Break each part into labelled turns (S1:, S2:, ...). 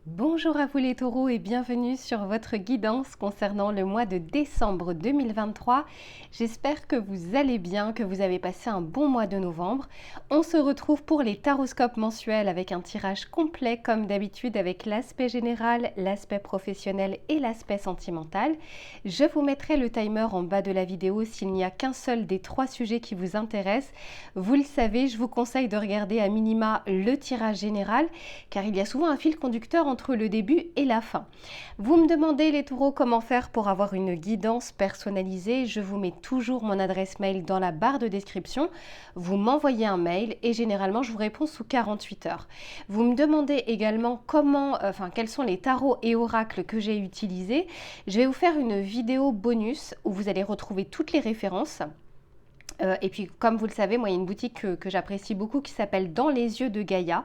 S1: Bonjour à vous les taureaux et bienvenue sur votre guidance concernant le mois de décembre 2023. J'espère que vous allez bien, que vous avez passé un bon mois de novembre. On se retrouve pour les taroscopes mensuels avec un tirage complet comme d'habitude avec l'aspect général, l'aspect professionnel et l'aspect sentimental. Je vous mettrai le timer en bas de la vidéo s'il n'y a qu'un seul des 3 sujets qui vous intéressent. Vous le savez, je vous conseille de regarder à minima le tirage général car il y a souvent un fil conducteur entre le début et la fin. Vous me demandez les taureaux comment faire pour avoir une guidance personnalisée. Je vous mets toujours mon adresse mail dans la barre de description. Vous m'envoyez un mail et généralement je vous réponds sous 48 heures. Vous me demandez également quels sont les tarots et oracles que j'ai utilisés. Je vais vous faire une vidéo bonus où vous allez retrouver toutes les références. Et puis, comme vous le savez, moi, il y a une boutique que j'apprécie beaucoup qui s'appelle Dans les yeux de Gaïa.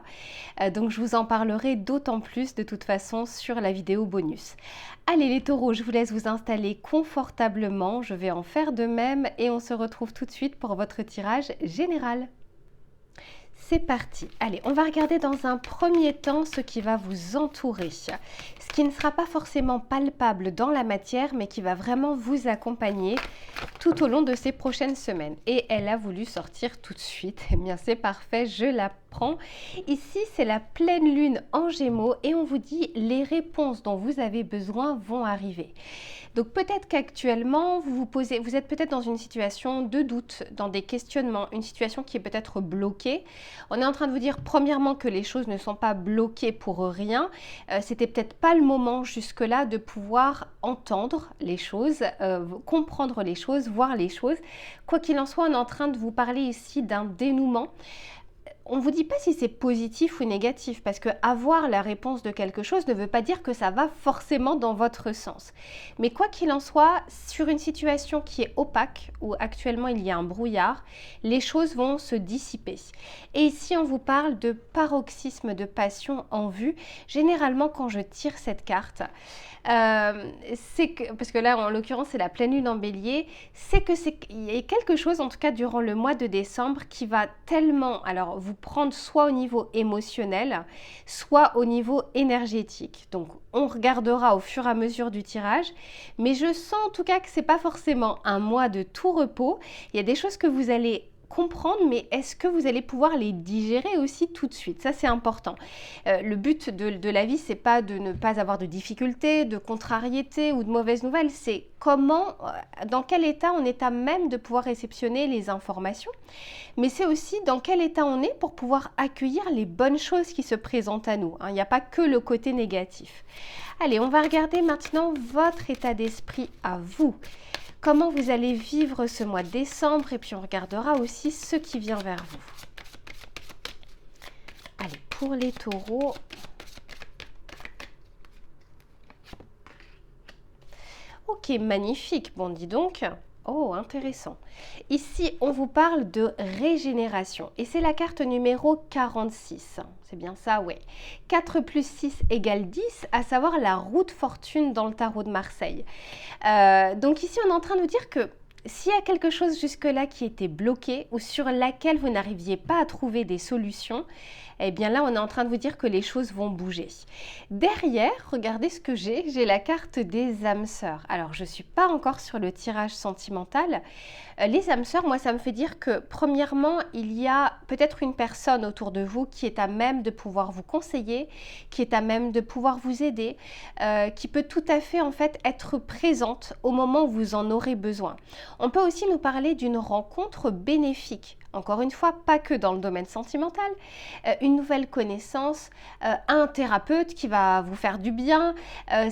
S1: Donc, je vous en parlerai d'autant plus de toute façon sur la vidéo bonus. Allez les taureaux, je vous laisse vous installer confortablement. Je vais en faire de même et on se retrouve tout de suite pour votre tirage général. C'est parti. Allez, on va regarder dans un premier temps ce qui va vous entourer. Ce qui ne sera pas forcément palpable dans la matière, mais qui va vraiment vous accompagner tout au long de ces prochaines semaines. Et elle a voulu sortir tout de suite. Eh bien, c'est parfait, je la prends. Ici, c'est la pleine lune en Gémeaux et on vous dit les réponses dont vous avez besoin vont arriver. Donc peut-être qu'actuellement, vous êtes peut-être dans une situation de doute, dans des questionnements, une situation qui est peut-être bloquée. On est en train de vous dire premièrement que les choses ne sont pas bloquées pour rien. C'était peut-être pas le moment jusque-là de pouvoir entendre les choses, comprendre les choses, voir les choses. Quoi qu'il en soit, on est en train de vous parler ici d'un dénouement. On ne vous dit pas si c'est positif ou négatif, parce que avoir la réponse de quelque chose ne veut pas dire que ça va forcément dans votre sens. Mais quoi qu'il en soit, sur une situation qui est opaque, où actuellement il y a un brouillard, les choses vont se dissiper. Et ici, on vous parle de paroxysme de passion en vue. Généralement, quand je tire cette carte, parce que là, en l'occurrence, c'est la pleine lune en bélier, il y a quelque chose, en tout cas durant le mois de décembre, qui va tellement, alors vous prendre soit au niveau émotionnel, soit au niveau énergétique. Donc, on regardera au fur et à mesure du tirage, mais je sens en tout cas que c'est pas forcément un mois de tout repos. Il y a des choses que vous allez comprendre, mais est-ce que vous allez pouvoir les digérer aussi tout de suite? Ça, c'est important. Le but de la vie, c'est pas de ne pas avoir de difficultés, de contrariétés ou de mauvaises nouvelles. C'est dans quel état on est à même de pouvoir réceptionner les informations. Mais c'est aussi dans quel état on est pour pouvoir accueillir les bonnes choses qui se présentent à nous. Il n'y a pas que le côté négatif. Allez, on va regarder maintenant votre état d'esprit à vous. Comment vous allez vivre ce mois de décembre et puis on regardera aussi ce qui vient vers vous. Allez, pour les taureaux. Ok, magnifique. Bon, dis donc. Oh, intéressant. Ici, on vous parle de régénération et c'est la carte numéro 46. C'est bien ça, ouais. 4 plus 6 égale 10, à savoir la roue de fortune dans le tarot de Marseille. Donc ici, on est en train de vous dire que s'il y a quelque chose jusque-là qui était bloqué ou sur laquelle vous n'arriviez pas à trouver des solutions, eh bien là, on est en train de vous dire que les choses vont bouger. Derrière, regardez ce que j'ai la carte des âmes sœurs. Alors, je ne suis pas encore sur le tirage sentimental. Les âmes sœurs, moi, ça me fait dire que, premièrement, il y a peut-être une personne autour de vous qui est à même de pouvoir vous conseiller, qui est à même de pouvoir vous aider, qui peut tout à fait, en fait, être présente au moment où vous en aurez besoin. On peut aussi nous parler d'une rencontre bénéfique. Encore une fois, pas que dans le domaine sentimental, une nouvelle connaissance, un thérapeute qui va vous faire du bien,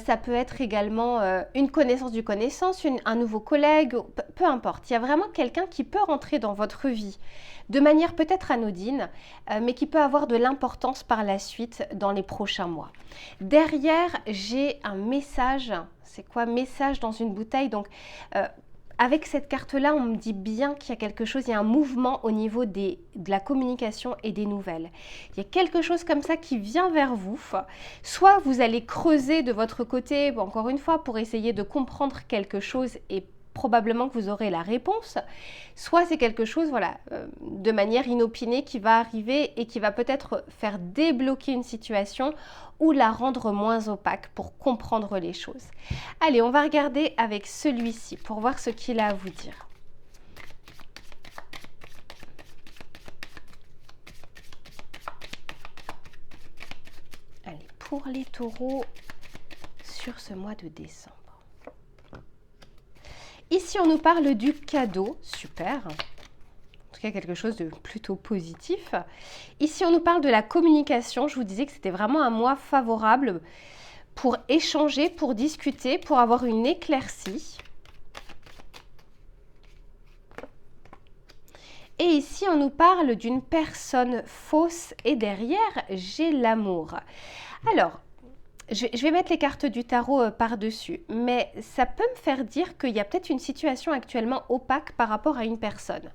S1: ça peut être également une connaissance du connaissance, un nouveau collègue, peu importe. Il y a vraiment quelqu'un qui peut rentrer dans votre vie de manière peut-être anodine, mais qui peut avoir de l'importance par la suite dans les prochains mois. Derrière, j'ai un message. C'est quoi? Message dans une bouteille. Donc, avec cette carte-là, on me dit bien qu'il y a quelque chose, il y a un mouvement au niveau de la communication et des nouvelles. Il y a quelque chose comme ça qui vient vers vous. Soit vous allez creuser de votre côté, encore une fois, pour essayer de comprendre quelque chose et probablement que vous aurez la réponse, soit c'est quelque chose, voilà, de manière inopinée qui va arriver et qui va peut-être faire débloquer une situation ou la rendre moins opaque pour comprendre les choses. Allez, on va regarder avec celui-ci pour voir ce qu'il a à vous dire. Allez, pour les taureaux sur ce mois de décembre. Ici, on nous parle du cadeau, super, en tout cas quelque chose de plutôt positif. Ici, on nous parle de la communication, je vous disais que c'était vraiment un mois favorable pour échanger, pour discuter, pour avoir une éclaircie. Et ici, on nous parle d'une personne fausse et derrière, j'ai l'amour. Alors, je vais mettre les cartes du tarot par-dessus, mais ça peut me faire dire qu'il y a peut-être une situation actuellement opaque par rapport à une personne.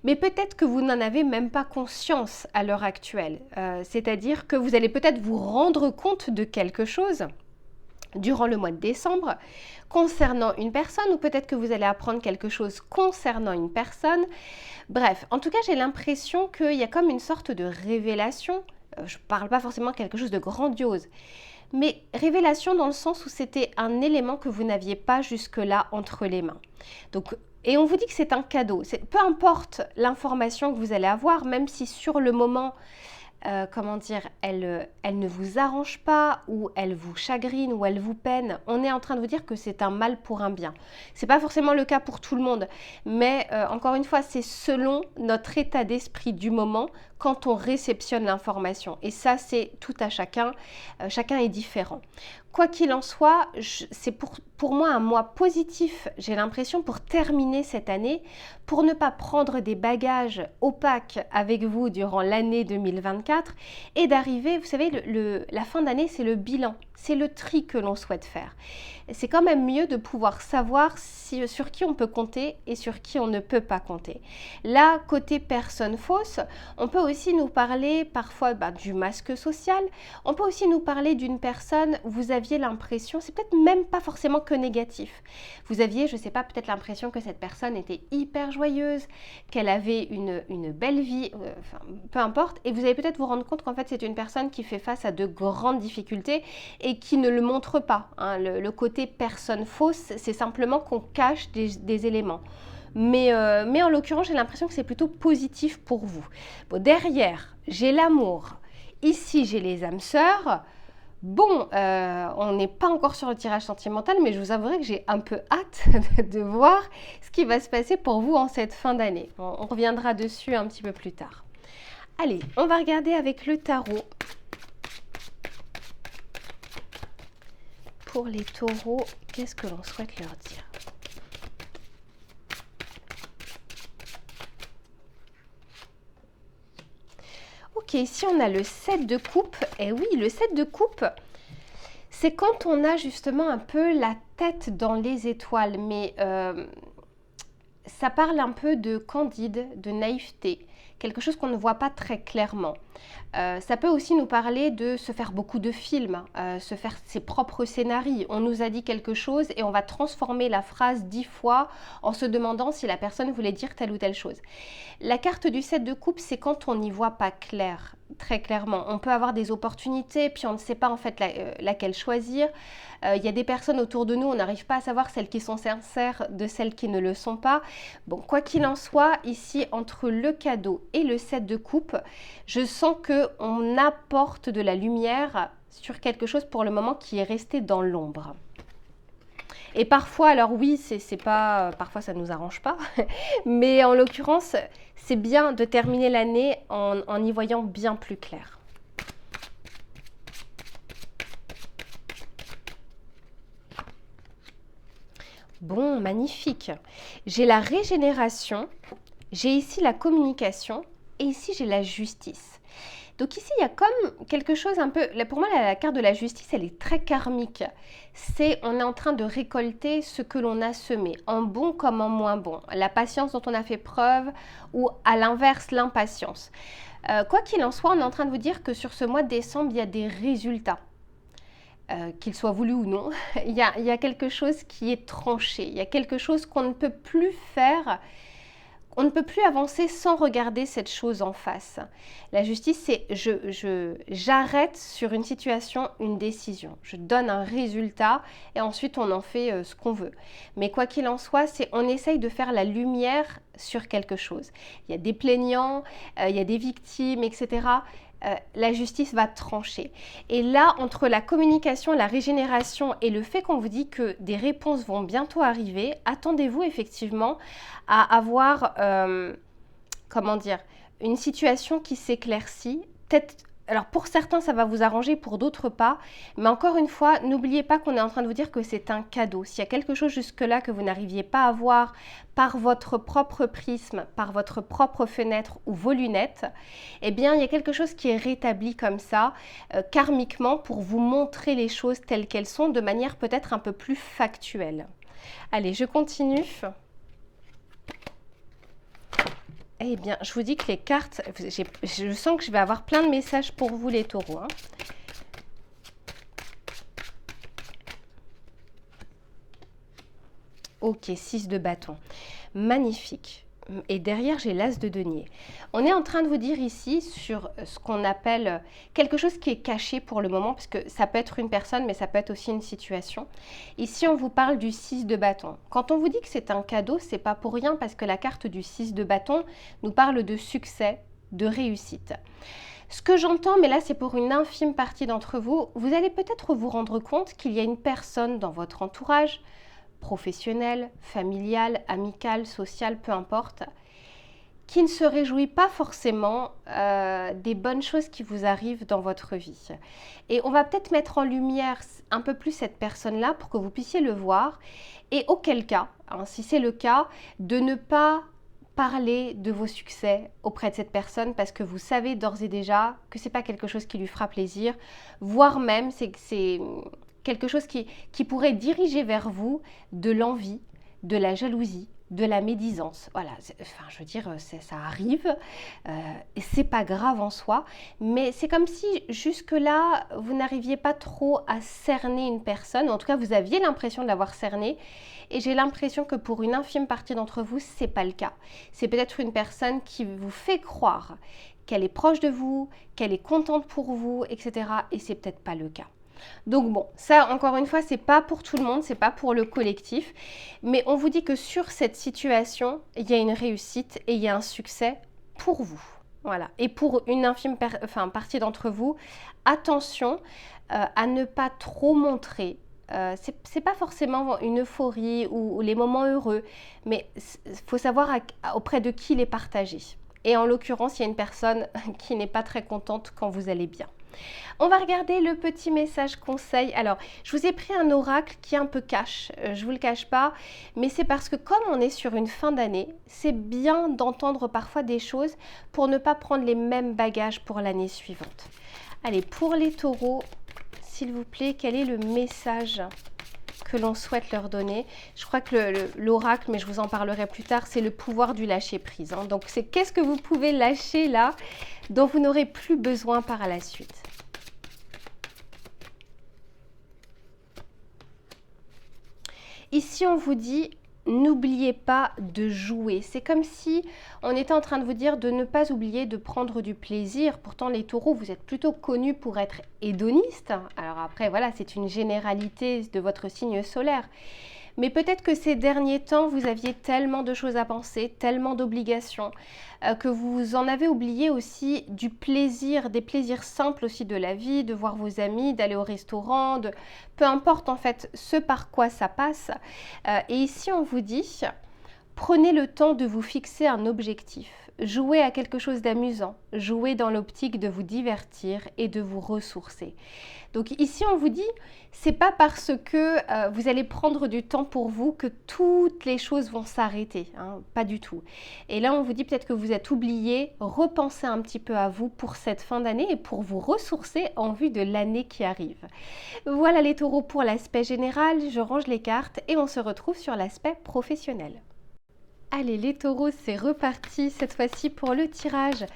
S1: Mais peut-être que vous n'en avez même pas conscience à l'heure actuelle. C'est-à-dire que vous allez peut-être vous rendre compte de quelque chose durant le mois de décembre concernant une personne, ou peut-être que vous allez apprendre quelque chose concernant une personne. Bref, en tout cas, j'ai l'impression qu'il y a comme une sorte de révélation. Je ne parle pas forcément de quelque chose de grandiose, mais révélation dans le sens où c'était un élément que vous n'aviez pas jusque-là entre les mains. Donc, et on vous dit que c'est un cadeau. Peu importe l'information que vous allez avoir, même si sur le moment, comment dire, elle ne vous arrange pas, ou elle vous chagrine, ou elle vous peine, on est en train de vous dire que c'est un mal pour un bien. C'est pas forcément le cas pour tout le monde, mais encore une fois, c'est selon notre état d'esprit du moment quand on réceptionne l'information. Et ça, c'est tout à chacun. Chacun est différent. Quoi qu'il en soit, c'est pour moi un mois positif, j'ai l'impression, pour terminer cette année, pour ne pas prendre des bagages opaques avec vous durant l'année 2024 et d'arriver, vous savez, la fin d'année, c'est le bilan, c'est le tri que l'on souhaite faire. C'est quand même mieux de pouvoir savoir sur qui on peut compter et sur qui on ne peut pas compter. Là, côté personne fausse, on peut aussi nous parler parfois du masque social. On peut aussi nous parler d'une personne, vous aviez l'impression, c'est peut-être même pas forcément que négatif. Vous aviez, je sais pas, peut-être l'impression que cette personne était hyper joyeuse, qu'elle avait une belle vie, peu importe. Et vous allez peut-être vous rendre compte qu'en fait, c'est une personne qui fait face à de grandes difficultés et qui ne le montre pas. Hein. Le côté personne fausse, c'est simplement qu'on cache des éléments. Mais en l'occurrence, j'ai l'impression que c'est plutôt positif pour vous. Bon, derrière, j'ai l'amour. Ici, j'ai les âmes sœurs. Bon, on n'est pas encore sur le tirage sentimental, mais je vous avouerai que j'ai un peu hâte de voir ce qui va se passer pour vous en cette fin d'année. On reviendra dessus un petit peu plus tard. Allez, on va regarder avec le tarot. Pour les taureaux, qu'est-ce que l'on souhaite leur dire ? Ok, ici on a le 7 de coupe. Et oui, le 7 de coupe, c'est quand on a justement un peu la tête dans les étoiles. Mais ça parle un peu de candide, de naïveté. Quelque chose qu'on ne voit pas très clairement. Ça peut aussi nous parler de se faire beaucoup de films, se faire ses propres scénarios. On nous a dit quelque chose et on va transformer la phrase 10 fois en se demandant si la personne voulait dire telle ou telle chose. La carte du 7 de coupe, c'est quand on n'y voit pas clair, très clairement. On peut avoir des opportunités, puis on ne sait pas en fait laquelle choisir. Il y a des personnes autour de nous, on n'arrive pas à savoir celles qui sont sincères de celles qui ne le sont pas. Bon, quoi qu'il en soit, ici, entre le cadeau et le 7 de coupe, je sens qu'on apporte de la lumière sur quelque chose pour le moment qui est resté dans l'ombre. Et parfois, alors oui, c'est pas, parfois ça ne nous arrange pas, mais en l'occurrence, c'est bien de terminer l'année en y voyant bien plus clair. Bon, magnifique. J'ai la régénération, j'ai ici la communication et ici j'ai la justice. Donc ici, il y a comme quelque chose un peu... Pour moi, la carte de la justice, elle est très karmique. On est en train de récolter ce que l'on a semé, en bon comme en moins bon. La patience dont on a fait preuve ou à l'inverse, l'impatience. Quoi qu'il en soit, on est en train de vous dire que sur ce mois de décembre, il y a des résultats. qu'il soit voulu ou non, il y a quelque chose qui est tranché, il y a quelque chose qu'on ne peut plus faire. On ne peut plus avancer sans regarder cette chose en face. La justice, c'est j'arrête sur une situation une décision. Je donne un résultat et ensuite on en fait ce qu'on veut. Mais quoi qu'il en soit, c'est on essaye de faire la lumière sur quelque chose. Il y a des plaignants, il y a des victimes, etc. La justice va trancher. Et là, entre la communication, la régénération et le fait qu'on vous dit que des réponses vont bientôt arriver, attendez-vous effectivement à avoir, comment dire, une situation qui s'éclaircit. Peut-être, alors pour certains, ça va vous arranger, pour d'autres pas. Mais encore une fois, n'oubliez pas qu'on est en train de vous dire que c'est un cadeau. S'il y a quelque chose jusque-là que vous n'arriviez pas à voir par votre propre prisme, par votre propre fenêtre ou vos lunettes, eh bien, il y a quelque chose qui est rétabli comme ça, karmiquement, pour vous montrer les choses telles qu'elles sont, de manière peut-être un peu plus factuelle. Allez, je continue. Eh bien, je vous dis que les cartes, je sens que je vais avoir plein de messages pour vous les taureaux. Hein. Ok, 6 de bâton. Magnifique. Et derrière, j'ai l'as de denier. On est en train de vous dire ici sur ce qu'on appelle quelque chose qui est caché pour le moment, parce que ça peut être une personne, mais ça peut être aussi une situation. Ici, on vous parle du 6 de bâton. Quand on vous dit que c'est un cadeau, c'est pas pour rien, parce que la carte du 6 de bâton nous parle de succès, de réussite. Ce que j'entends, mais là c'est pour une infime partie d'entre vous, vous allez peut-être vous rendre compte qu'il y a une personne dans votre entourage, professionnel, familial, amical, social, peu importe, qui ne se réjouit pas forcément des bonnes choses qui vous arrivent dans votre vie. Et on va peut-être mettre en lumière un peu plus cette personne-là pour que vous puissiez le voir. Et auquel cas, hein, si c'est le cas, de ne pas parler de vos succès auprès de cette personne parce que vous savez d'ores et déjà que c'est pas quelque chose qui lui fera plaisir, voire même c'est quelque chose qui pourrait diriger vers vous de l'envie, de la jalousie, de la médisance. Voilà, enfin, je veux dire, ça arrive, et c'est pas grave en soi, mais c'est comme si jusque-là, vous n'arriviez pas trop à cerner une personne, en tout cas, vous aviez l'impression de l'avoir cernée, et j'ai l'impression que pour une infime partie d'entre vous, c'est pas le cas. C'est peut-être une personne qui vous fait croire qu'elle est proche de vous, qu'elle est contente pour vous, etc., et c'est peut-être pas le cas. Donc bon, ça encore une fois, c'est pas pour tout le monde, c'est pas pour le collectif, mais on vous dit que sur cette situation, il y a une réussite et il y a un succès pour vous. Voilà. Et pour une infime partie d'entre vous, attention à ne pas trop montrer. C'est pas forcément une euphorie ou les moments heureux, mais il faut savoir auprès de qui les partager. Et en l'occurrence, il y a une personne qui n'est pas très contente quand vous allez bien. On va regarder le petit message conseil. Alors, je vous ai pris un oracle qui est un peu cash, je vous le cache pas, mais c'est parce que comme on est sur une fin d'année, c'est bien d'entendre parfois des choses pour ne pas prendre les mêmes bagages pour l'année suivante. Allez, pour les taureaux, s'il vous plaît, quel est le message que l'on souhaite leur donner? Je crois que l'oracle, mais je vous en parlerai plus tard, c'est le pouvoir du lâcher prise. Hein. Donc, c'est qu'est-ce que vous pouvez lâcher là, dont vous n'aurez plus besoin par la suite. Ici, on vous dit, n'oubliez pas de jouer. C'est comme si on était en train de vous dire de ne pas oublier de prendre du plaisir. Pourtant, les taureaux, vous êtes plutôt connus pour être hédonistes. Alors après, voilà, c'est une généralité de votre signe solaire. Mais peut-être que ces derniers temps, vous aviez tellement de choses à penser, tellement d'obligations, que vous en avez oublié aussi du plaisir, des plaisirs simples aussi de la vie, de voir vos amis, d'aller au restaurant, peu importe en fait ce par quoi ça passe. Et ici, on vous dit, prenez le temps de vous fixer un objectif. Jouez à quelque chose d'amusant, jouez dans l'optique de vous divertir et de vous ressourcer. Donc ici, on vous dit, c'est pas parce que vous allez prendre du temps pour vous que toutes les choses vont s'arrêter, hein, pas du tout. Et là, on vous dit peut-être que vous êtes oublié, repensez un petit peu à vous pour cette fin d'année et pour vous ressourcer en vue de l'année qui arrive. Voilà les taureaux pour l'aspect général, je range les cartes et on se retrouve sur l'aspect professionnel. Allez les taureaux, c'est reparti cette fois-ci pour le tirage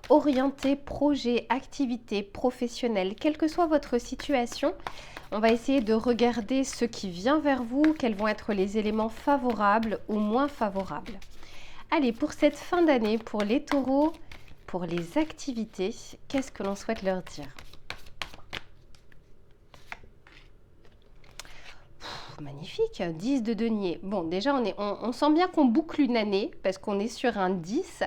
S1: orienté projet, activité professionnelle, quelle que soit votre situation. On va essayer de regarder ce qui vient vers vous, quels vont être les éléments favorables ou moins favorables. Allez, pour cette fin d'année, pour les taureaux, pour les activités, qu'est-ce que l'on souhaite leur dire? Magnifique, 10 de denier. Bon, déjà, on sent bien qu'on boucle une année parce qu'on est sur un 10.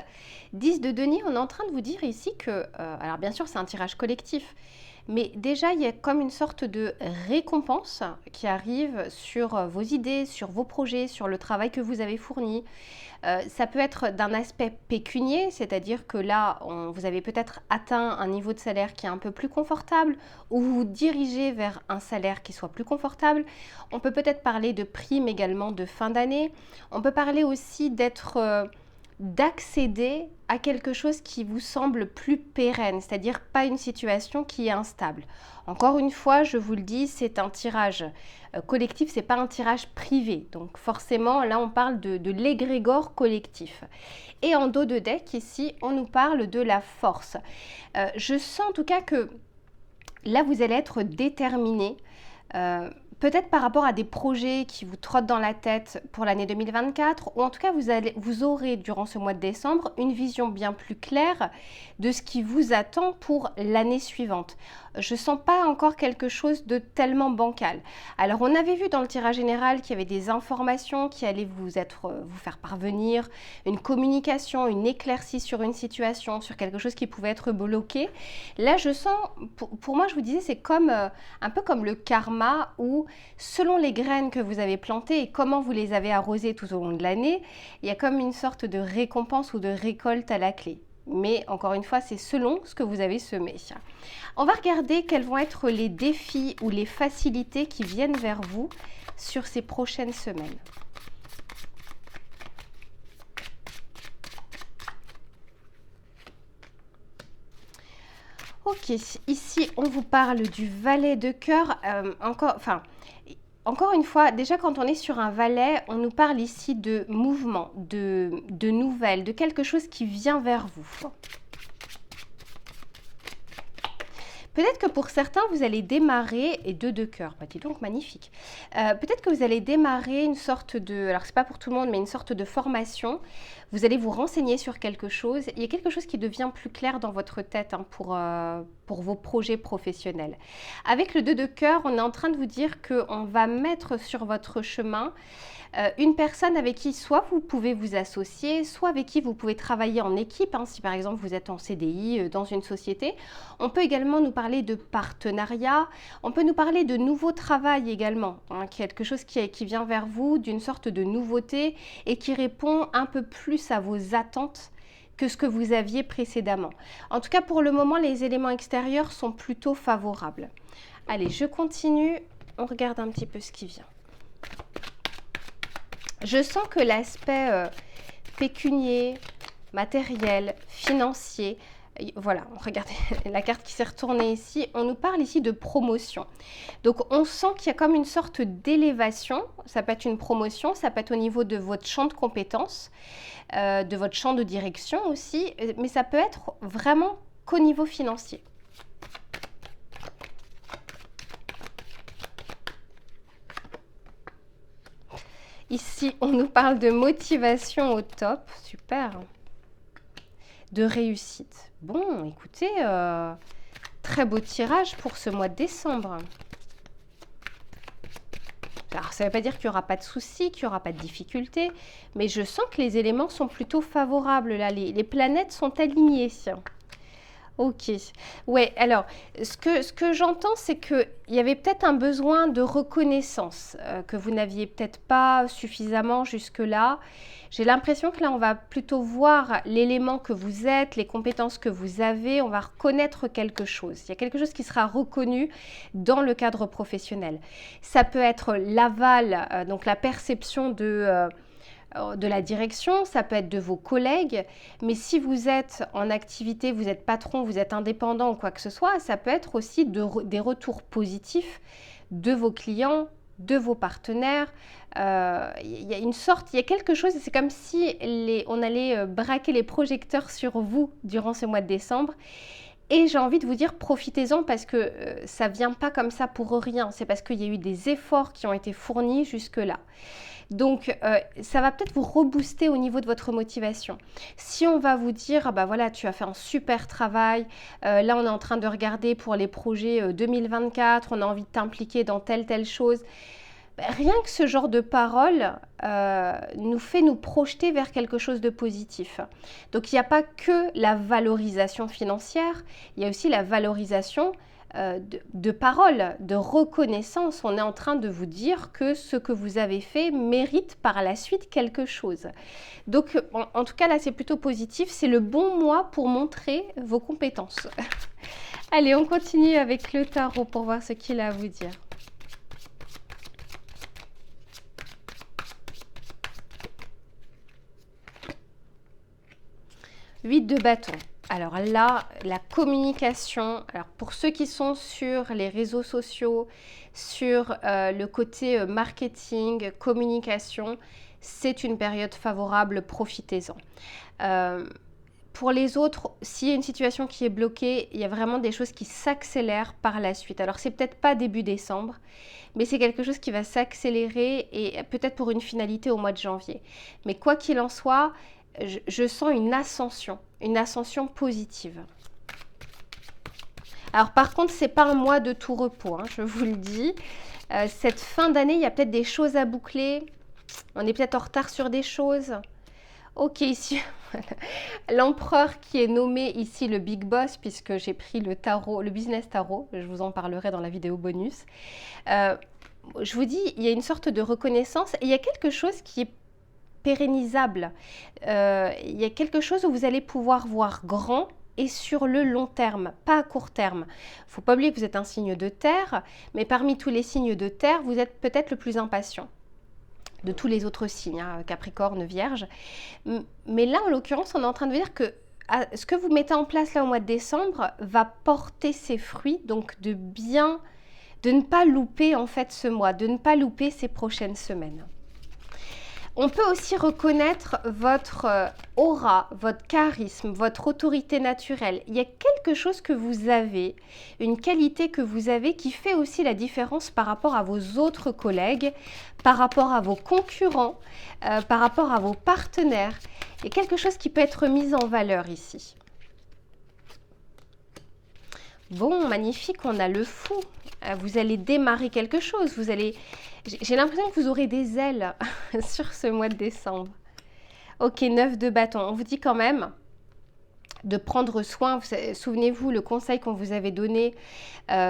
S1: 10 de denier, on est en train de vous dire ici que, alors bien sûr, c'est un tirage collectif, mais déjà, il y a comme une sorte de récompense qui arrive sur vos idées, sur vos projets, sur le travail que vous avez fourni. Ça peut être d'un aspect pécunier, c'est-à-dire que là, vous avez peut-être atteint un niveau de salaire qui est un peu plus confortable ou vous vous dirigez vers un salaire qui soit plus confortable. On peut peut-être parler de primes également de fin d'année. On peut parler aussi d'accéder à quelque chose qui vous semble plus pérenne, c'est-à-dire pas une situation qui est instable. Encore une fois, je vous le dis, c'est un tirage collectif, c'est pas un tirage privé. Donc forcément, là, on parle de l'égrégore collectif. Et en dos de deck, ici, on nous parle de la force. Je sens en tout cas que là, vous allez être déterminé. Peut-être par rapport à des projets qui vous trottent dans la tête pour l'année 2024, ou en tout cas vous aurez durant ce mois de décembre une vision bien plus claire de ce qui vous attend pour l'année suivante. Je ne sens pas encore quelque chose de tellement bancal. Alors on avait vu dans le tirage général qu'il y avait des informations qui allaient vous faire parvenir, une communication, une éclaircie sur une situation, sur quelque chose qui pouvait être bloqué. Là je sens, pour moi je vous disais, c'est comme un peu comme le karma où selon les graines que vous avez plantées et comment vous les avez arrosées tout au long de l'année, il y a comme une sorte de récompense ou de récolte à la clé. Mais encore une fois, c'est selon ce que vous avez semé. On va regarder quels vont être les défis ou les facilités qui viennent vers vous sur ces prochaines semaines. Ok, ici on vous parle du valet de cœur. Encore une fois, déjà quand on est sur un valet, on nous parle ici de mouvement, de nouvelles, de quelque chose qui vient vers vous. Peut-être que pour certains, vous allez démarrer, et deux de cœur, bah dis donc magnifique. Peut-être que vous allez démarrer une sorte de, alors c'est pas pour tout le monde, mais une sorte de formation. Vous allez vous renseigner sur quelque chose. Il y a quelque chose qui devient plus clair dans votre tête pour vos projets professionnels. Avec le 2 de cœur, on est en train de vous dire qu'on va mettre sur votre chemin une personne avec qui soit vous pouvez vous associer, soit avec qui vous pouvez travailler en équipe, hein, si par exemple vous êtes en CDI dans une société. On peut également nous parler de partenariat, on peut nous parler de nouveau travail également, hein, quelque chose qui vient vers vous, d'une sorte de nouveauté et qui répond un peu plus à vos attentes que ce que vous aviez précédemment. En tout cas, pour le moment, les éléments extérieurs sont plutôt favorables. Allez, je continue, on regarde un petit peu ce qui vient. Je sens que l'aspect pécunier, matériel, financier, voilà, regardez la carte qui s'est retournée ici, on nous parle ici de promotion. Donc on sent qu'il y a comme une sorte d'élévation, ça peut être une promotion, ça peut être au niveau de votre champ de compétences, de votre champ de direction aussi, mais ça peut être vraiment qu'au niveau financier. Ici, on nous parle de motivation au top, super, de réussite. Bon, écoutez, très beau tirage pour ce mois de décembre. Alors, ça ne veut pas dire qu'il n'y aura pas de soucis, qu'il n'y aura pas de difficultés, mais je sens que les éléments sont plutôt favorables, là, les planètes sont alignées. Ok, ouais, alors ce que j'entends, c'est qu'il y avait peut-être un besoin de reconnaissance que vous n'aviez peut-être pas suffisamment jusque-là. J'ai l'impression que là, on va plutôt voir l'élément que vous êtes, les compétences que vous avez, on va reconnaître quelque chose. Il y a quelque chose qui sera reconnu dans le cadre professionnel. Ça peut être l'aval, donc la perception de la direction, ça peut être de vos collègues, mais si vous êtes en activité, vous êtes patron, vous êtes indépendant ou quoi que ce soit, ça peut être aussi des retours positifs de vos clients, de vos partenaires. Il y a une sorte, il y a quelque chose, c'est comme si on allait braquer les projecteurs sur vous durant ce mois de décembre. Et j'ai envie de vous dire, profitez-en parce que ça ne vient pas comme ça pour rien. C'est parce qu'il y a eu des efforts qui ont été fournis jusque-là. Donc, ça va peut-être vous rebooster au niveau de votre motivation. Si on va vous dire, ah bah voilà, tu as fait un super travail, là on est en train de regarder pour les projets 2024, on a envie de t'impliquer dans telle chose. Rien que ce genre de parole nous fait nous projeter vers quelque chose de positif. Donc il n'y a pas que la valorisation financière, il y a aussi la valorisation de parole, de reconnaissance. On est en train de vous dire que ce que vous avez fait mérite par la suite quelque chose. Donc en tout cas là c'est plutôt positif, c'est le bon mois pour montrer vos compétences. Allez, on continue avec le tarot pour voir ce qu'il a à vous dire. 8 de bâton. Alors là, la communication, alors pour ceux qui sont sur les réseaux sociaux, sur le côté marketing, communication, c'est une période favorable, profitez-en. Pour les autres, s'il y a une situation qui est bloquée, il y a vraiment des choses qui s'accélèrent par la suite. Alors c'est peut-être pas début décembre, mais c'est quelque chose qui va s'accélérer et peut-être pour une finalité au mois de janvier. Mais quoi qu'il en soit, je sens une ascension positive. Alors par contre, c'est pas un mois de tout repos, hein, je vous le dis. Cette fin d'année, il y a peut-être des choses à boucler. On est peut-être en retard sur des choses. Ok, ici, l'empereur qui est nommé ici le Big Boss, puisque j'ai pris le tarot, le business tarot, je vous en parlerai dans la vidéo bonus. Je vous dis, il y a une sorte de reconnaissance et il y a quelque chose qui est pérennisable. Il y a quelque chose où vous allez pouvoir voir grand et sur le long terme, pas à court terme. Il ne faut pas oublier que vous êtes un signe de terre, mais parmi tous les signes de terre, vous êtes peut-être le plus impatient de tous les autres signes, hein, Capricorne, Vierge. Mais là, en l'occurrence, on est en train de vous dire que ce que vous mettez en place là au mois de décembre va porter ses fruits, donc de ne pas louper en fait ce mois, de ne pas louper ces prochaines semaines. On peut aussi reconnaître votre aura, votre charisme, votre autorité naturelle. Il y a quelque chose que vous avez, une qualité que vous avez qui fait aussi la différence par rapport à vos autres collègues, par rapport à vos concurrents, par rapport à vos partenaires. Il y a quelque chose qui peut être mis en valeur ici. Bon, magnifique, on a le fou. Vous allez démarrer quelque chose. J'ai l'impression que vous aurez des ailes sur ce mois de décembre. Ok, 9 de bâton. On vous dit quand même de prendre soin. Souvenez-vous, le conseil qu'on vous avait donné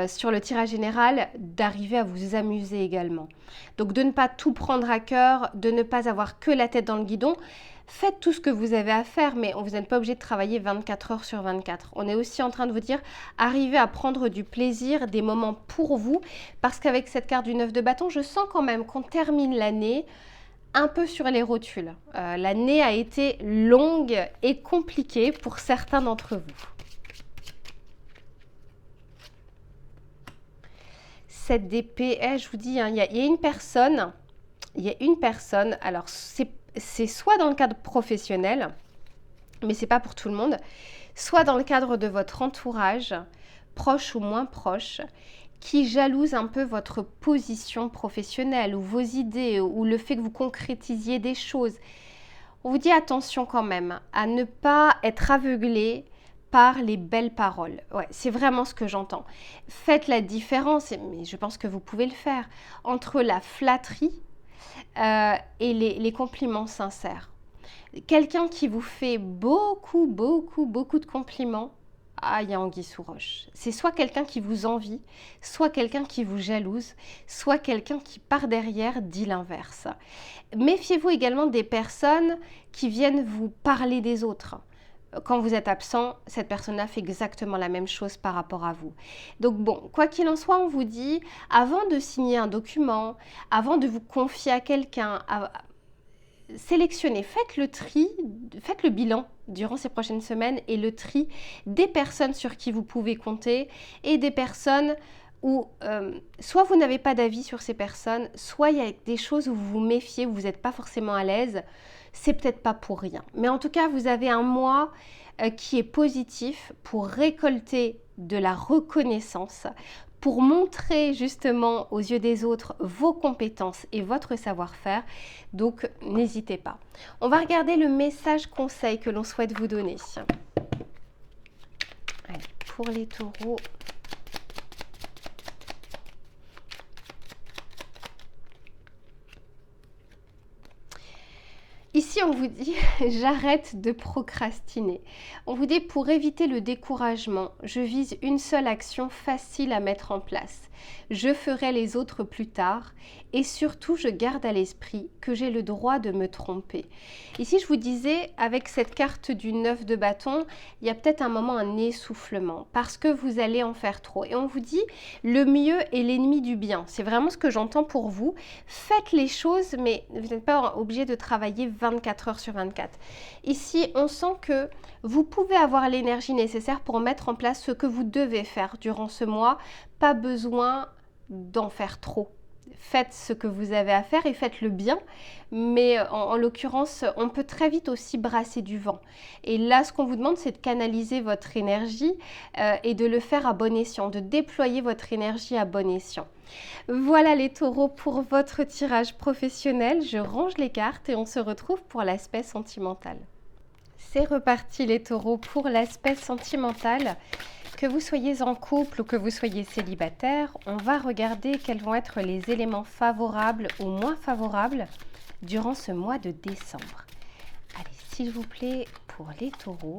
S1: sur le tirage général, d'arriver à vous amuser également. Donc, de ne pas tout prendre à cœur, de ne pas avoir que la tête dans le guidon. Faites tout ce que vous avez à faire, mais vous n'êtes pas obligé de travailler 24 heures sur 24. On est aussi en train de vous dire, arrivez à prendre du plaisir, des moments pour vous, parce qu'avec cette carte du 9 de bâton, je sens quand même qu'on termine l'année un peu sur les rotules. L'année a été longue et compliquée pour certains d'entre vous. 7 d'épée, je vous dis, hein, il y a une personne, alors c'est soit dans le cadre professionnel, mais c'est pas pour tout le monde, soit dans le cadre de votre entourage, proche ou moins proche, qui jalouse un peu votre position professionnelle ou vos idées ou le fait que vous concrétisiez des choses. On vous dit attention quand même à ne pas être aveuglé par les belles paroles. Ouais, c'est vraiment ce que j'entends. Faites la différence, mais je pense que vous pouvez le faire, entre la flatterie et les compliments sincères. Quelqu'un qui vous fait beaucoup de compliments, il y a anguille sous roche. C'est soit quelqu'un qui vous envie, soit quelqu'un qui vous jalouse, soit quelqu'un qui par derrière dit l'inverse. Méfiez-vous également des personnes qui viennent vous parler des autres. Quand vous êtes absent, cette personne-là fait exactement la même chose par rapport à vous. Donc bon, quoi qu'il en soit, on vous dit, avant de signer un document, avant de vous confier à quelqu'un, sélectionnez, faites le tri, faites le bilan durant ces prochaines semaines et le tri des personnes sur qui vous pouvez compter et des personnes où soit vous n'avez pas d'avis sur ces personnes, soit il y a des choses où vous vous méfiez, où vous n'êtes pas forcément à l'aise. C'est peut-être pas pour rien. Mais en tout cas, vous avez un mois qui est positif pour récolter de la reconnaissance, pour montrer justement aux yeux des autres vos compétences et votre savoir-faire. Donc, n'hésitez pas. On va regarder le message conseil que l'on souhaite vous donner. Allez, pour les taureaux. Ici, on vous dit, j'arrête de procrastiner. On vous dit, pour éviter le découragement, je vise une seule action facile à mettre en place. Je ferai les autres plus tard et surtout, je garde à l'esprit que j'ai le droit de me tromper. Ici, je vous disais, avec cette carte du 9 de bâton, il y a peut-être un moment, un essoufflement parce que vous allez en faire trop. Et on vous dit, le mieux est l'ennemi du bien. C'est vraiment ce que j'entends pour vous. Faites les choses, mais vous n'êtes pas obligé de travailler 24 heures sur 24. Ici, on sent que vous pouvez avoir l'énergie nécessaire pour mettre en place ce que vous devez faire durant ce mois. Pas besoin d'en faire trop. Faites ce que vous avez à faire et faites-le bien, mais en l'occurrence, on peut très vite aussi brasser du vent. Et là, ce qu'on vous demande, c'est de canaliser votre énergie et de le faire à bon escient, de déployer votre énergie à bon escient. Voilà les taureaux pour votre tirage professionnel. Je range les cartes et on se retrouve pour l'aspect sentimental. C'est reparti les taureaux pour l'aspect sentimental. Que vous soyez en couple ou que vous soyez célibataire, on va regarder quels vont être les éléments favorables ou moins favorables durant ce mois de décembre. Allez, s'il vous plaît, pour les taureaux.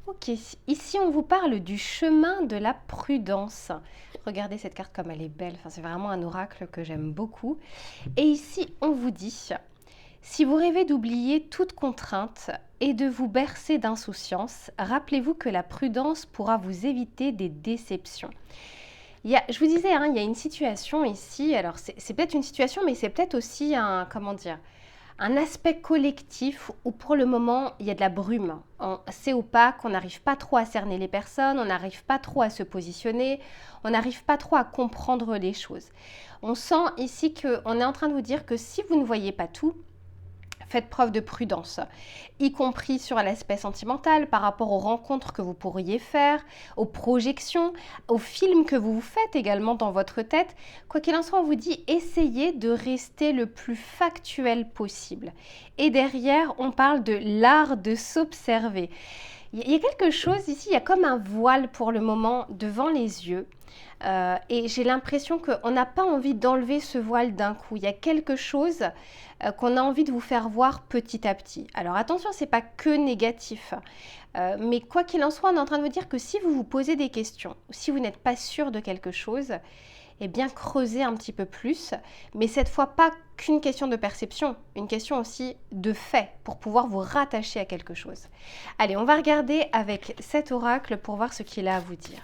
S1: Ok, ici on vous parle du chemin de la prudence. Regardez cette carte comme elle est belle, enfin, c'est vraiment un oracle que j'aime beaucoup. Et ici on vous dit, si vous rêvez d'oublier toute contrainte et de vous bercer d'insouciance, rappelez-vous que la prudence pourra vous éviter des déceptions. Je vous disais, il y a une situation ici, alors c'est peut-être une situation, mais c'est peut-être aussi un aspect collectif où pour le moment, il y a de la brume. C'est opaque, on n'arrive pas trop à cerner les personnes, on n'arrive pas trop à se positionner, on n'arrive pas trop à comprendre les choses. On sent ici qu'on est en train de vous dire que si vous ne voyez pas tout, faites preuve de prudence, y compris sur l'aspect sentimental par rapport aux rencontres que vous pourriez faire, aux projections, aux films que vous faites également dans votre tête. Quoi qu'il en soit, on vous dit essayez de rester le plus factuel possible. Et derrière, on parle de l'art de s'observer. Il y a quelque chose ici, il y a comme un voile pour le moment devant les yeux. Et j'ai l'impression qu'on n'a pas envie d'enlever ce voile d'un coup. Il y a quelque chose qu'on a envie de vous faire voir petit à petit. Alors attention, ce n'est pas que négatif. Mais quoi qu'il en soit, on est en train de vous dire que si vous vous posez des questions, si vous n'êtes pas sûr de quelque chose, eh bien creusez un petit peu plus. Mais cette fois, pas qu'une question de perception, une question aussi de fait pour pouvoir vous rattacher à quelque chose. Allez, on va regarder avec cet oracle pour voir ce qu'il a à vous dire.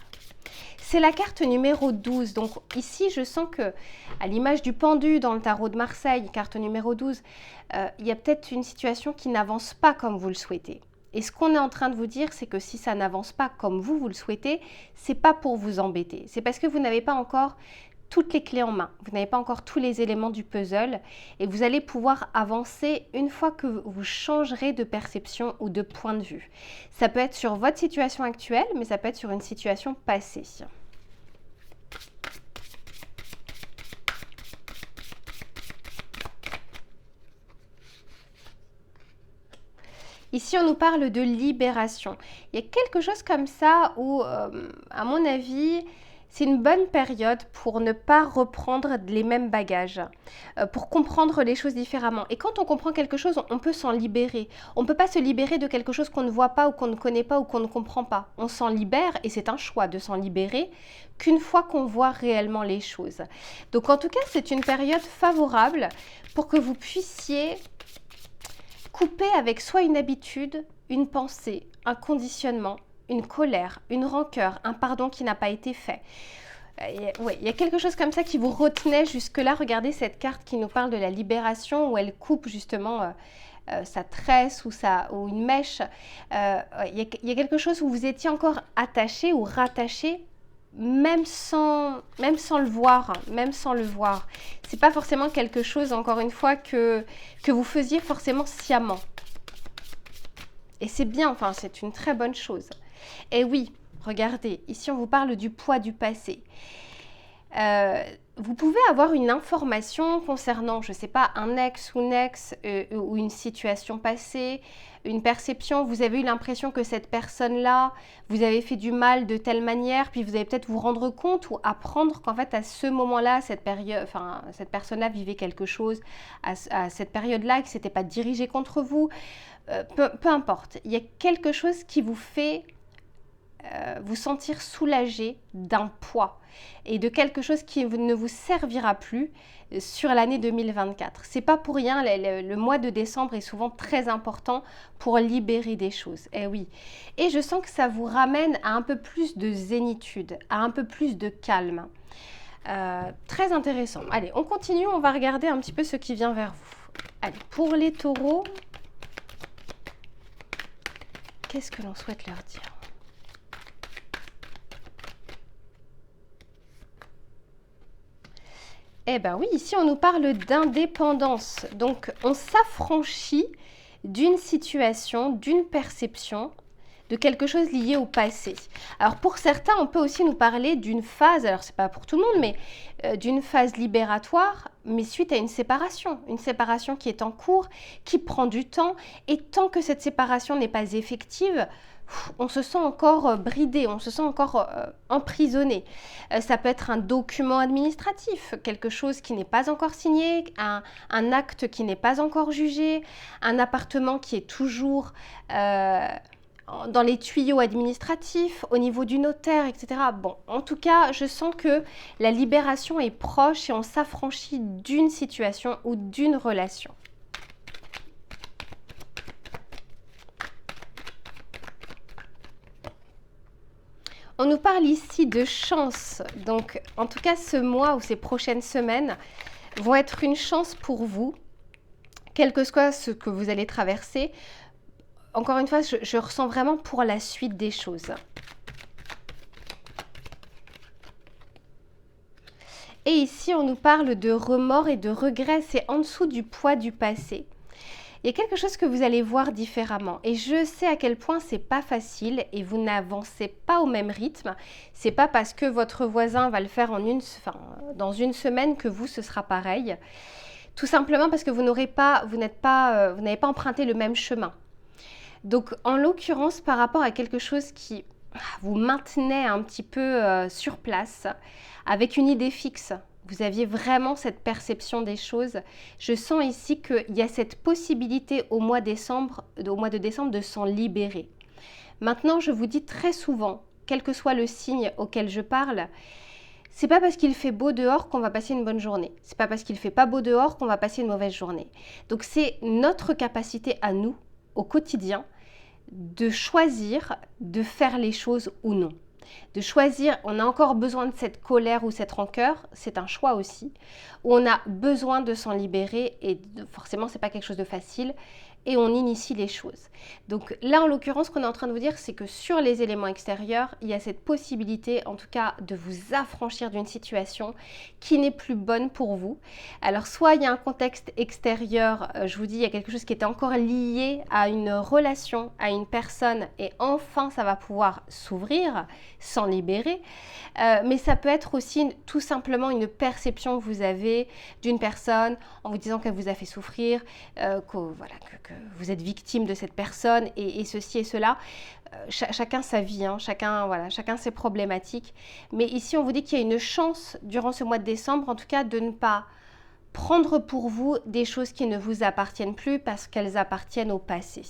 S1: C'est la carte numéro 12. Donc ici, je sens que, à l'image du pendu dans le tarot de Marseille, carte numéro 12, il y a peut-être une situation qui n'avance pas comme vous le souhaitez. Et ce qu'on est en train de vous dire, c'est que si ça n'avance pas comme vous le souhaitez, c'est pas pour vous embêter. C'est parce que vous n'avez pas encore toutes les clés en main. Vous n'avez pas encore tous les éléments du puzzle et vous allez pouvoir avancer une fois que vous changerez de perception ou de point de vue. Ça peut être sur votre situation actuelle, mais ça peut être sur une situation passée. Ici, on nous parle de libération. Il y a quelque chose comme ça où, à mon avis, c'est une bonne période pour ne pas reprendre les mêmes bagages, pour comprendre les choses différemment. Et quand on comprend quelque chose, on peut s'en libérer. On ne peut pas se libérer de quelque chose qu'on ne voit pas ou qu'on ne connaît pas ou qu'on ne comprend pas. On s'en libère, et c'est un choix de s'en libérer, qu'une fois qu'on voit réellement les choses. Donc en tout cas, c'est une période favorable pour que vous puissiez couper avec soit une habitude, une pensée, un conditionnement, une colère, une rancœur, un pardon qui n'a pas été fait. Oui, il y a quelque chose comme ça qui vous retenait jusque-là. Regardez cette carte qui nous parle de la libération où elle coupe justement sa tresse ou une mèche. Il y a quelque chose où vous étiez encore attaché ou rattaché, même sans le voir, même sans le voir. C'est pas forcément quelque chose, encore une fois, que vous faisiez forcément sciemment. Et c'est bien, enfin, c'est une très bonne chose. Et oui, regardez, ici on vous parle du poids du passé. Vous pouvez avoir une information concernant, je ne sais pas, un ex ou une ex ou une situation passée, une perception, vous avez eu l'impression que cette personne-là, vous avez fait du mal de telle manière, puis vous allez peut-être vous rendre compte ou apprendre qu'en fait à ce moment-là, cette personne-là vivait quelque chose à cette période-là, que ce n'était pas dirigé contre vous, peu importe. Il y a quelque chose qui vous fait vous sentir soulagé d'un poids et de quelque chose qui ne vous servira plus sur l'année 2024. C'est pas pour rien, le mois de décembre est souvent très important pour libérer des choses. Eh oui. Et je sens que ça vous ramène à un peu plus de zénitude, à un peu plus de calme. Très intéressant. Allez, on continue, on va regarder un petit peu ce qui vient vers vous. Allez, pour les taureaux, qu'est-ce que l'on souhaite leur dire ? Eh bien oui, ici on nous parle d'indépendance. Donc on s'affranchit d'une situation, d'une perception, de quelque chose lié au passé. Alors pour certains, on peut aussi nous parler d'une phase, alors c'est pas pour tout le monde, mais d'une phase libératoire, mais suite à une séparation qui est en cours, qui prend du temps, et tant que cette séparation n'est pas effective, on se sent encore bridé, on se sent encore emprisonné. Ça peut être un document administratif, quelque chose qui n'est pas encore signé, un acte qui n'est pas encore jugé, un appartement qui est toujours dans les tuyaux administratifs, au niveau du notaire, etc. Bon, en tout cas, je sens que la libération est proche et on s'affranchit d'une situation ou d'une relation. On nous parle ici de chance, donc en tout cas ce mois ou ces prochaines semaines vont être une chance pour vous, quel que soit ce que vous allez traverser. Encore une fois, je ressens vraiment pour la suite des choses. Et ici, on nous parle de remords et de regrets, c'est en dessous du poids du passé. Il y a quelque chose que vous allez voir différemment et je sais à quel point c'est pas facile et vous n'avancez pas au même rythme. C'est pas parce que votre voisin va le faire dans une semaine que vous ce sera pareil. Tout simplement parce que vous n'avez pas emprunté le même chemin. Donc en l'occurrence par rapport à quelque chose qui vous maintenait un petit peu sur place avec une idée fixe. Vous aviez vraiment cette perception des choses. Je sens ici qu'il y a cette possibilité au mois de décembre de s'en libérer. Maintenant, je vous dis très souvent, quel que soit le signe auquel je parle, c'est pas parce qu'il fait beau dehors qu'on va passer une bonne journée. C'est pas parce qu'il fait pas beau dehors qu'on va passer une mauvaise journée. Donc c'est notre capacité à nous, au quotidien, de choisir de faire les choses ou non. De choisir, on a encore besoin de cette colère ou cette rancœur, c'est un choix aussi, où on a besoin de s'en libérer et forcément c'est pas quelque chose de facile et on initie les choses. Donc là en l'occurrence ce qu'on est en train de vous dire c'est que sur les éléments extérieurs, il y a cette possibilité en tout cas de vous affranchir d'une situation qui n'est plus bonne pour vous. Alors soit il y a un contexte extérieur, je vous dis il y a quelque chose qui est encore lié à une relation, à une personne et enfin ça va pouvoir s'ouvrir, s'en libérer, mais ça peut être aussi tout simplement une perception que vous avez d'une personne en vous disant qu'elle vous a fait souffrir, que vous êtes victime de cette personne et ceci et cela. Chacun sa vie, hein, chacun ses problématiques. Mais ici, on vous dit qu'il y a une chance durant ce mois de décembre, en tout cas, de ne pas prendre pour vous des choses qui ne vous appartiennent plus parce qu'elles appartiennent au passé.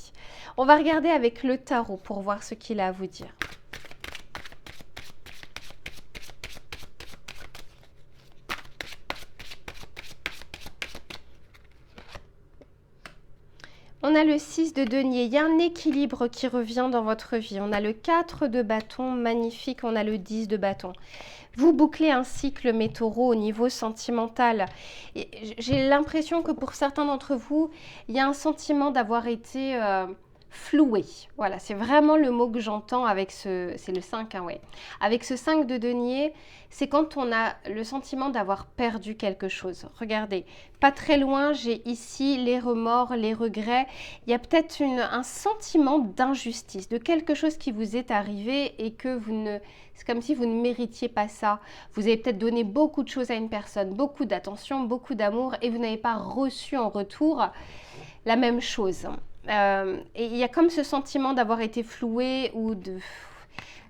S1: On va regarder avec le tarot pour voir ce qu'il a à vous dire. On on a le 6 de denier, il y a un équilibre qui revient dans votre vie. On a le 4 de bâton, magnifique, on a le 10 de bâton. Vous bouclez un cycle, mes taureaux, au niveau sentimental. J'ai l'impression que pour certains d'entre vous, il y a un sentiment d'avoir été floué. Voilà, c'est vraiment le mot que j'entends avec c'est le 5, hein, ouais. Avec ce 5 de denier, c'est quand on a le sentiment d'avoir perdu quelque chose. Regardez, pas très loin, j'ai ici les remords, les regrets. Il y a peut-être un sentiment d'injustice, de quelque chose qui vous est arrivé et que c'est comme si vous ne méritiez pas ça. Vous avez peut-être donné beaucoup de choses à une personne, beaucoup d'attention, beaucoup d'amour et vous n'avez pas reçu en retour la même chose. Et il y a comme ce sentiment d'avoir été floué ou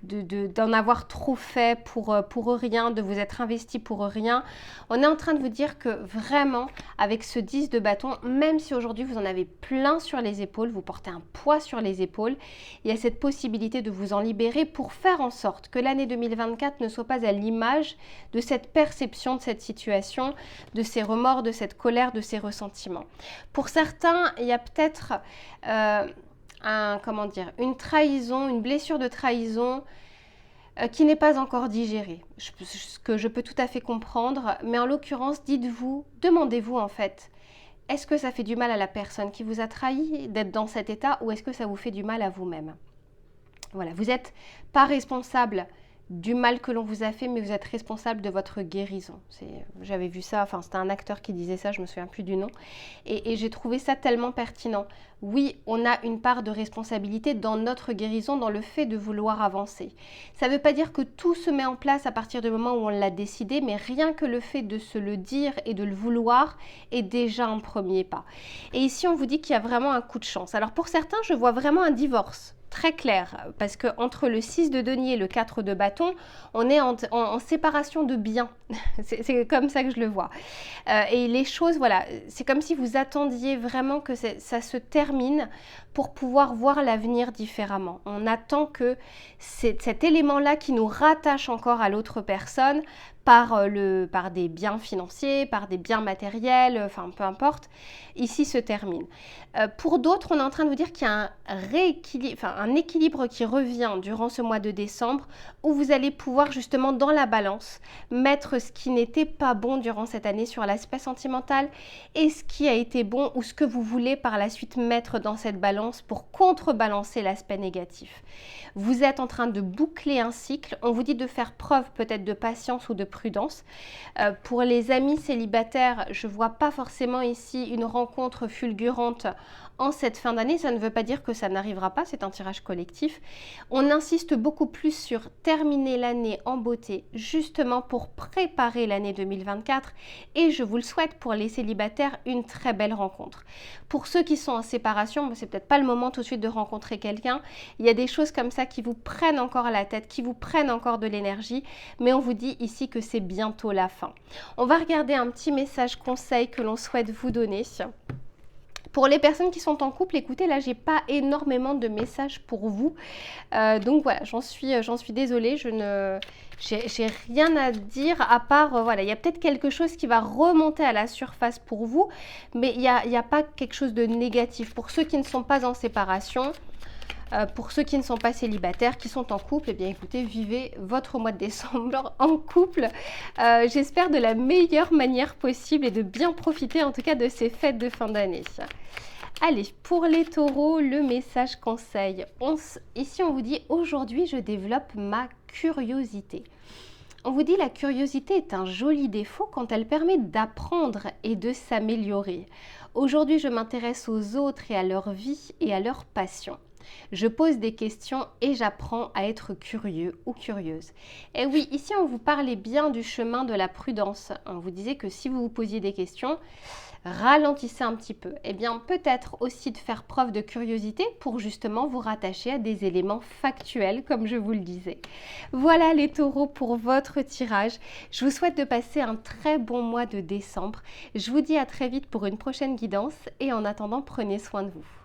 S1: d'en avoir trop fait pour rien, de vous être investi pour rien. On est en train de vous dire que vraiment, avec ce 10 de bâton, même si aujourd'hui vous en avez plein sur les épaules, vous portez un poids sur les épaules, il y a cette possibilité de vous en libérer pour faire en sorte que l'année 2024 ne soit pas à l'image de cette perception de cette situation, de ces remords, de cette colère, de ces ressentiments. Pour certains, il y a peut-être une trahison, une blessure de trahison qui n'est pas encore digérée, ce que je peux tout à fait comprendre, mais en l'occurrence, demandez-vous en fait, est-ce que ça fait du mal à la personne qui vous a trahi d'être dans cet état ou est-ce que ça vous fait du mal à vous-même? Voilà, vous n'êtes pas responsable du mal que l'on vous a fait, mais vous êtes responsable de votre guérison. J'avais vu ça, c'était un acteur qui disait ça, je me souviens plus du nom, et j'ai trouvé ça tellement pertinent. Oui, on a une part de responsabilité dans notre guérison, dans le fait de vouloir avancer. Ça ne veut pas dire que tout se met en place à partir du moment où on l'a décidé, mais rien que le fait de se le dire et de le vouloir est déjà un premier pas. Et ici, on vous dit qu'il y a vraiment un coup de chance. Alors pour certains, je vois vraiment un divorce. Très clair, parce que entre le 6 de denier et le 4 de bâton, on est en séparation de biens. C'est comme ça que je le vois. Et les choses, voilà, c'est comme si vous attendiez vraiment que ça se termine pour pouvoir voir l'avenir différemment. On attend que cet élément-là qui nous rattache encore à l'autre personne, par des biens financiers, par des biens matériels, peu importe, ici se termine. Pour d'autres, on est en train de vous dire qu'il y a un équilibre qui revient durant ce mois de décembre où vous allez pouvoir justement dans la balance mettre ce qui n'était pas bon durant cette année sur l'aspect sentimental et ce qui a été bon ou ce que vous voulez par la suite mettre dans cette balance pour contrebalancer l'aspect négatif. Vous êtes en train de boucler un cycle, on vous dit de faire preuve peut-être de patience ou de prudence. Pour les amis célibataires, je ne vois pas forcément ici une rencontre fulgurante en cette fin d'année. Ça ne veut pas dire que ça n'arrivera pas, c'est un tirage collectif. On insiste beaucoup plus sur terminer l'année en beauté, justement pour préparer l'année 2024. Et je vous le souhaite pour les célibataires, une très belle rencontre. Pour ceux qui sont en séparation, c'est peut-être pas le moment tout de suite de rencontrer quelqu'un. Il y a des choses comme ça qui vous prennent encore à la tête, qui vous prennent encore de l'énergie, mais on vous dit ici que c'est bientôt la fin. On va regarder un petit message conseil que l'on souhaite vous donner. Pour les personnes qui sont en couple, écoutez, là, j'ai pas énormément de messages pour vous. Donc voilà, j'en suis désolée, j'ai rien à dire à part, voilà, il y a peut-être quelque chose qui va remonter à la surface pour vous, mais il n'y a pas quelque chose de négatif. Pour ceux qui ne sont pas en séparation, pour ceux qui ne sont pas célibataires, qui sont en couple, eh bien écoutez, vivez votre mois de décembre en couple. J'espère de la meilleure manière possible et de bien profiter en tout cas de ces fêtes de fin d'année. Allez, pour les taureaux, le message conseil. Ici, on vous dit, aujourd'hui, je développe ma curiosité. On vous dit, la curiosité est un joli défaut quand elle permet d'apprendre et de s'améliorer. Aujourd'hui, je m'intéresse aux autres et à leur vie et à leurs passions. Je pose des questions et j'apprends à être curieux ou curieuse. Et oui, ici on vous parlait bien du chemin de la prudence. On vous disait que si vous vous posiez des questions, ralentissez un petit peu. Eh bien, peut-être aussi de faire preuve de curiosité pour justement vous rattacher à des éléments factuels, comme je vous le disais. Voilà les taureaux pour votre tirage. Je vous souhaite de passer un très bon mois de décembre. Je vous dis à très vite pour une prochaine guidance et en attendant, prenez soin de vous.